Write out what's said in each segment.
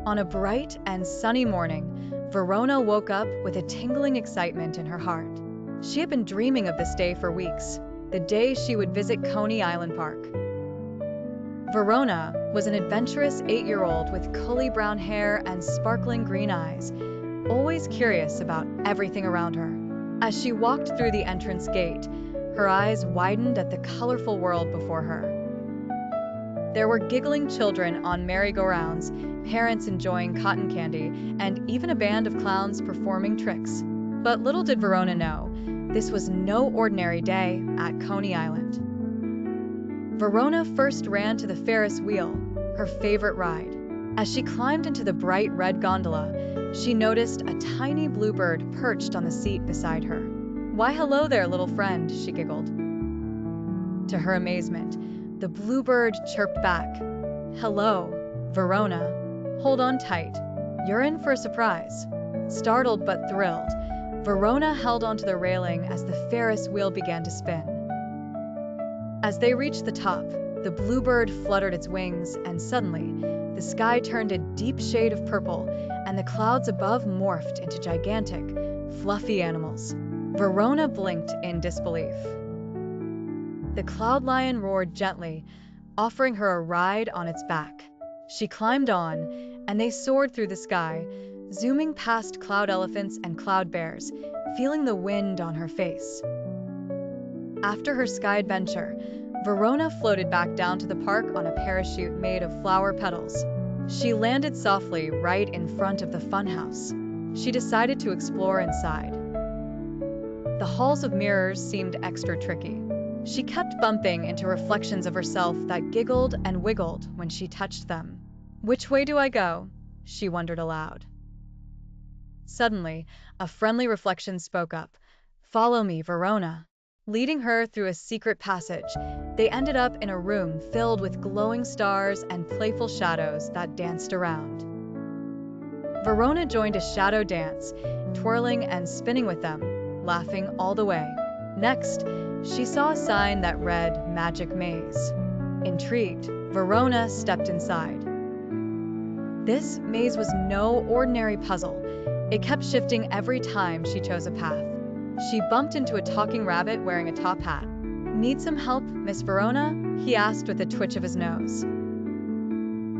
On a bright and sunny morning, Verona woke up with a tingling excitement in her heart. She had been dreaming of this day for weeks, the day she would visit Coney Island Park. Verona was an adventurous 8-year-old with curly brown hair and sparkling green eyes, always curious about everything around her. As she walked through the entrance gate, her eyes widened at the colorful world before her. There were giggling children on merry-go-rounds, parents enjoying cotton candy, and even a band of clowns performing tricks. But little did Verona know, this was no ordinary day at Coney Island. Verona first ran to the Ferris wheel, her favorite ride. As she climbed into the bright red gondola, she noticed a tiny bluebird perched on the seat beside her. "Why, hello there, little friend," she giggled. To her amazement, the bluebird chirped back, "Hello, Verona. Hold on tight. You're in for a surprise." Startled but thrilled, Verona held onto the railing as the Ferris wheel began to spin. As they reached the top, the bluebird fluttered its wings, and suddenly, the sky turned a deep shade of purple, and the clouds above morphed into gigantic, fluffy animals. Verona blinked in disbelief. The cloud lion roared gently, offering her a ride on its back. She climbed on, and they soared through the sky, zooming past cloud elephants and cloud bears, feeling the wind on her face. After her sky adventure, Verona floated back down to the park on a parachute made of flower petals. She landed softly right in front of the funhouse. She decided to explore inside. The halls of mirrors seemed extra tricky. She kept bumping into reflections of herself that giggled and wiggled when she touched them. "Which way do I go?" she wondered aloud. Suddenly, a friendly reflection spoke up. "Follow me, Verona." Leading her through a secret passage, they ended up in a room filled with glowing stars and playful shadows that danced around. Verona joined a shadow dance, twirling and spinning with them, laughing all the way. Next, she saw a sign that read "Magic Maze." Intrigued, Verona stepped inside. This maze was no ordinary puzzle. It kept shifting every time she chose a path. She bumped into a talking rabbit wearing a top hat. "Need some help, Miss Verona?" he asked with a twitch of his nose.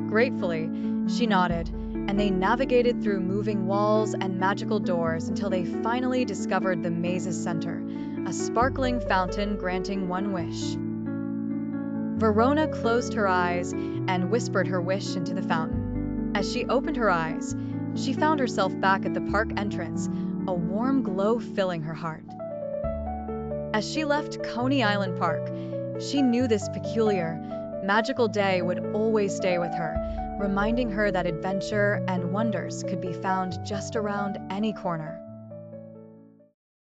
Gratefully, she nodded, and they navigated through moving walls and magical doors until they finally discovered the maze's center, a sparkling fountain granting one wish. Verona closed her eyes and whispered her wish into the fountain. As she opened her eyes, she found herself back at the park entrance, a warm glow filling her heart. As she left Coney Island Park, she knew this peculiar, magical day would always stay with her, reminding her that adventure and wonders could be found just around any corner.